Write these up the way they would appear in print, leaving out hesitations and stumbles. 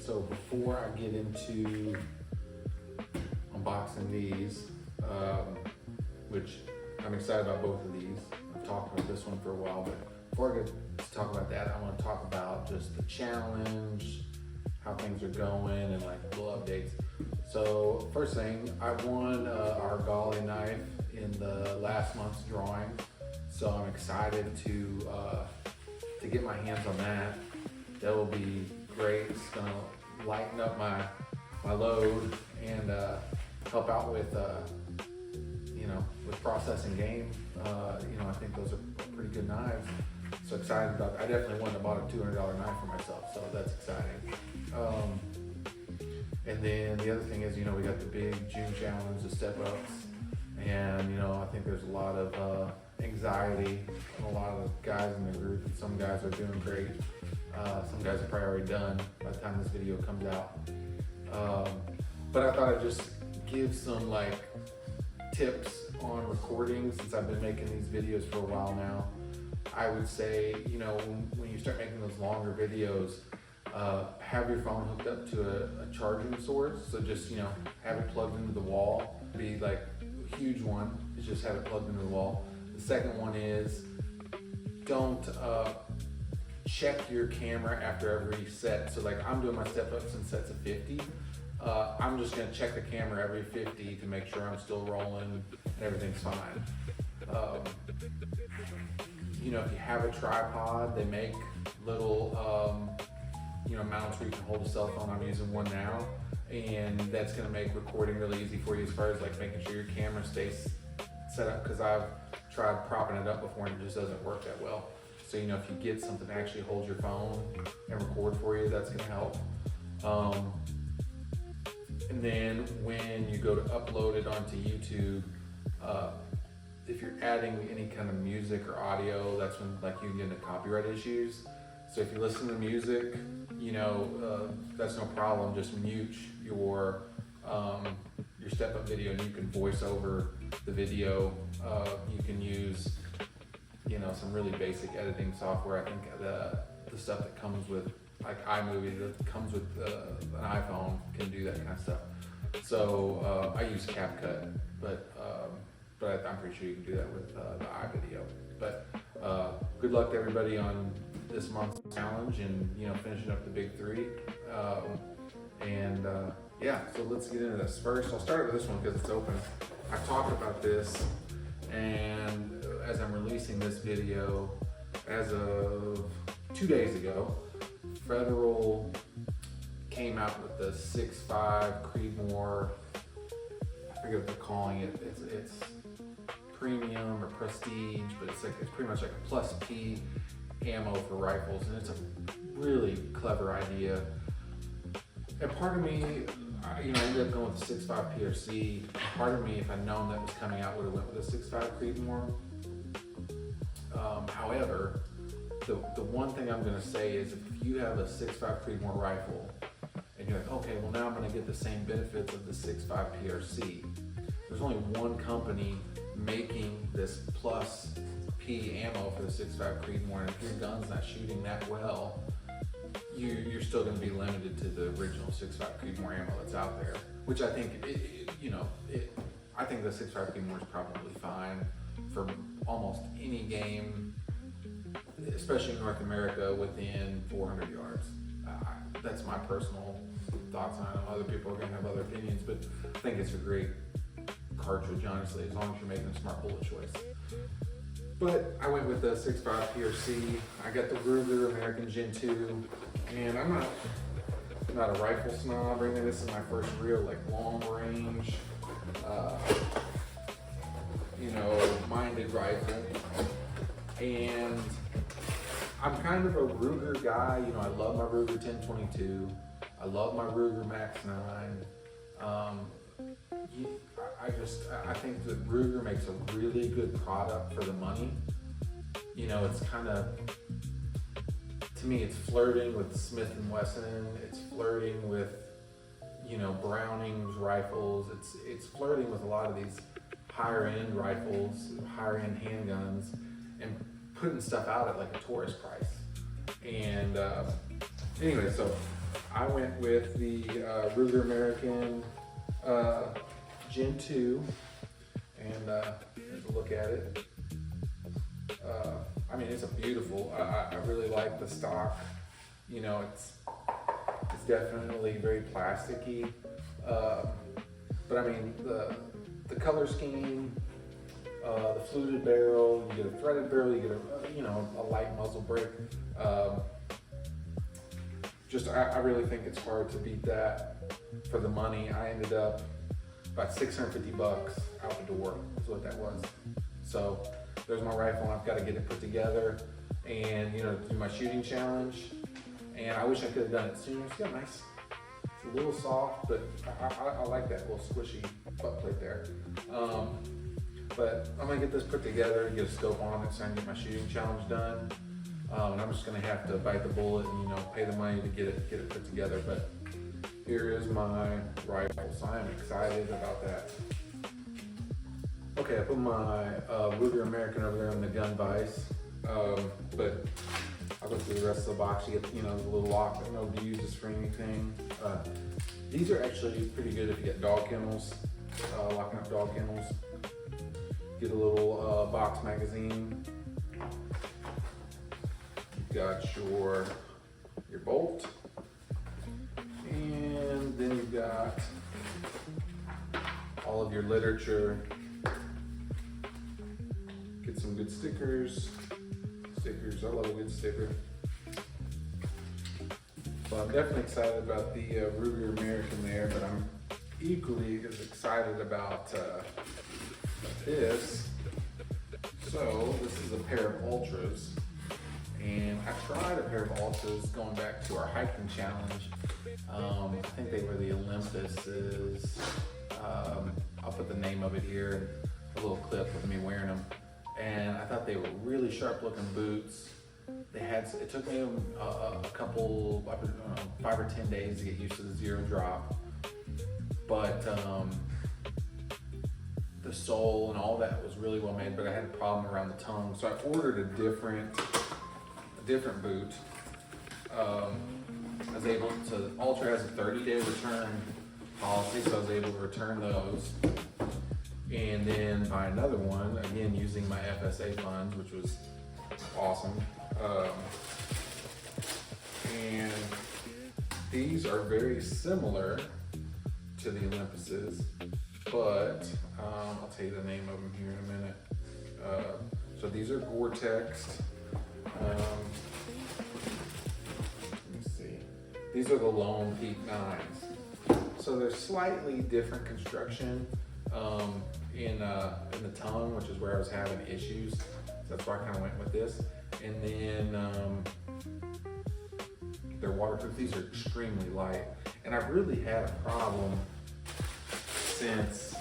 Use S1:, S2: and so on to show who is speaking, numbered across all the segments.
S1: So before I get into unboxing these, which I'm excited about both of these. I've talked about this one for a while, but before I get to talk about that, I want to talk about just the challenge, how things are going, and like little updates. So first thing, I won our Galley knife in the last month's drawing, so I'm excited to get my hands on that. That will be great. It's gonna lighten up my load and help out with with processing game. I think those are pretty good knives. So excited about that. I definitely went and bought a $200 knife for myself, so that's exciting. And then the other thing is, we got the big June challenge, the step ups, and I think there's a lot of anxiety and a lot of guys in the group. Some guys are doing great. Some guys are probably already done by the time this video comes out. But I thought I'd just give some tips on recording, since I've been making these videos for a while now. I would say, when you start making those longer videos, have your phone hooked up to a charging source. So just, have it plugged into the wall. Be a huge one is just have it plugged into the wall. The second one is don't check your camera after every set. So I'm doing my step ups in sets of 50. I'm just gonna check the camera every 50 to make sure I'm still rolling and everything's fine. If you have a tripod, they make little mounts where you can hold a cell phone. I'm using one now, and that's gonna make recording really easy for you as far as making sure your camera stays set up, because I've tried propping it up before and it just doesn't work that well. So if you get something to actually hold your phone and record for you, that's gonna help. And then when you go to upload it onto YouTube, if you're adding any kind of music or audio, that's when you get into copyright issues. So if you listen to music, that's no problem. Just mute your step up video, and you can voice over the video. You can use some really basic editing software. I think the stuff that comes with iMovie, that comes with an iPhone, can do that kind of stuff. So I use CapCut, but I'm pretty sure you can do that with the iVideo. But good luck to everybody on this month's challenge, and finishing up the big three. So let's get into this. First, I'll start with this one because it's open. I've talked about this, and as I'm releasing this video, as of 2 days ago, Federal came out with the 6.5 Creedmoor. I forget what they're calling it. It's premium or prestige, but it's pretty much like a plus P ammo for rifles, and it's a really clever idea. And part of me, I ended up going with the 6.5 PRC. Part of me, if I'd known that was coming out, would have went with the 6.5 Creedmoor. However, the one thing I'm gonna say is, if you have a 6.5 Creedmoor rifle, and you're like, okay, well now I'm gonna get the same benefits of the 6.5 PRC. There's only one company making this plus P ammo for the 6.5 Creedmoor, and if your gun's not shooting that well, you're still gonna be limited to the original 6.5 Creedmoor ammo that's out there, which I think, I think the 6.5 Creedmoor is probably fine for almost any game, especially in North America, within 400 yards. That's my personal thoughts on it. Other people are going to have other opinions, but I think it's a great cartridge, honestly, as long as you're making a smart bullet choice. But I went with the 6.5 PRC. I got the Ruger American Gen 2, and I'm not a rifle snob or anything. This is my first real long range, minded rifle. And I'm kind of a Ruger guy. I love my Ruger 1022. I love my Ruger Max 9. I think that Ruger makes a really good product for the money. It's kind of, to me, it's flirting with Smith & Wesson. It's flirting with, Browning's rifles. It's flirting with a lot of these higher end rifles, higher end handguns, and putting stuff out at a tourist price. And anyway, so I went with the Ruger American Gen 2, and here's a look at it. I mean, it's a beautiful, I really like the stock. You know, it's definitely very plasticky, but I mean, the color scheme, the fluted barrel, you get a threaded barrel, you get a light muzzle brake. I really think it's hard to beat that for the money. I ended up about $650 out the door is what that was. So there's my rifle. I've got to get it put together and do my shooting challenge. And I wish I could have done it sooner. It's got nice. It's a little soft, but I like that little squishy butt plate there. But I'm gonna get this put together, get a scope on it so I can get my shooting challenge done. And I'm just gonna have to bite the bullet and pay the money to get it put together. But here is my rifle, so I am excited about that. Okay, I put my Ruger American over there in the gun vise, but I'll go through the rest of the box. You get the little lock. I don't know if you use this for anything. These are actually pretty good if you get dog kennels, locking up dog kennels. Get a little box magazine. You've got your bolt, and then you've got all of your literature. Get some good stickers. I love a good sticker. So I'm definitely excited about the Ruger American there, but I'm equally as excited about this. So this is a pair of Ultras, and I tried a pair of Ultras going back to our hiking challenge. I think they were the Olympuses. I'll put the name of it here, a little clip of me wearing them. And I thought they were really sharp looking boots. It took me a couple, 5 or 10 days to get used to the zero drop. But the sole and all that was really well made, but I had a problem around the tongue. So I ordered a different boot. I was able to, Ultra has a 30-day return policy, so I was able to return those. And then buy another one, again using my FSA funds, which was awesome. And these are very similar to the Olympuses, but I'll tell you the name of them here in a minute. So these are Gore-Tex. Let me see. These are the Lone Peak 9s. So they're slightly different construction. In the tongue, which is where I was having issues. So that's why I kind of went with this. And then they're waterproof. These are extremely light. And I've really had a problem since,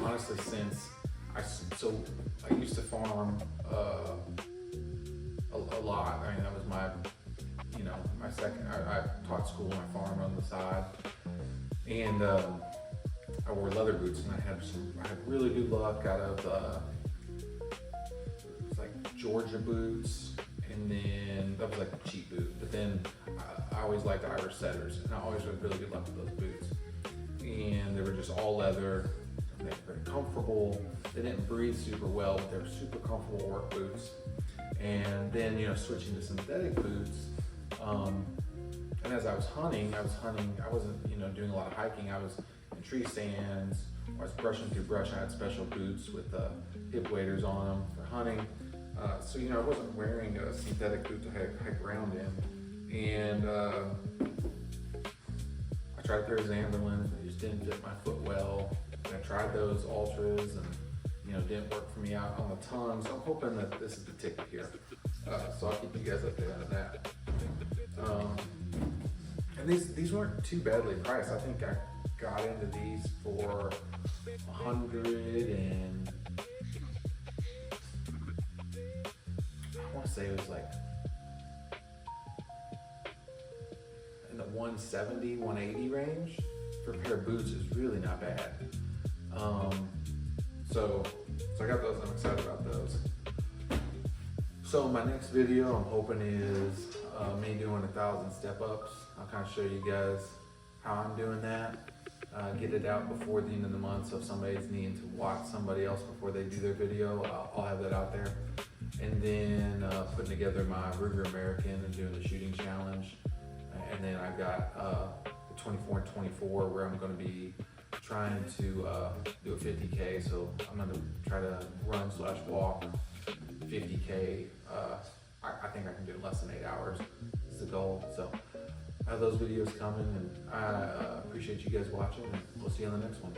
S1: honestly, since I used to farm a lot. I mean, that was my second, I taught school and I farmed on the side. And I wore leather boots, and I had really good luck out of it was like Georgia boots, and then that was like a cheap boot. But then I always liked Irish setters, and I always had really good luck with those boots. And they were just all leather. They were very comfortable. They didn't breathe super well, but they were super comfortable work boots. And then switching to synthetic boots. And as I was hunting, I wasn't, doing a lot of hiking. I was in tree stands, I was brushing through brush. I had special boots with hip waders on them for hunting. So, I wasn't wearing a synthetic boot to hike around in. And I tried a pair of Zamberlins, they just didn't fit my foot well. And I tried those Ultras and, didn't work for me out on the tongue. So I'm hoping that this is the ticket here. So I'll keep you guys updated on that. And these weren't too badly priced. I think I got into these for $100 and I want to say it was like in the 170, 180 range for a pair of boots. Is really not bad. So I got those. I'm excited about those. So my next video I'm hoping is me doing 1,000 step ups. I'll kind of show you guys how I'm doing that. Get it out before the end of the month, so if somebody's needing to watch somebody else before they do their video, I'll have that out there. And then putting together my Ruger American and doing the shooting challenge. And then I've got the 24 and 24 where I'm going to be trying to do a 50K. So I'm going to try to run/walk 50K. I think I can do it less than 8 hours is the goal. So I have those videos coming, and I appreciate you guys watching, and we'll see you on the next one.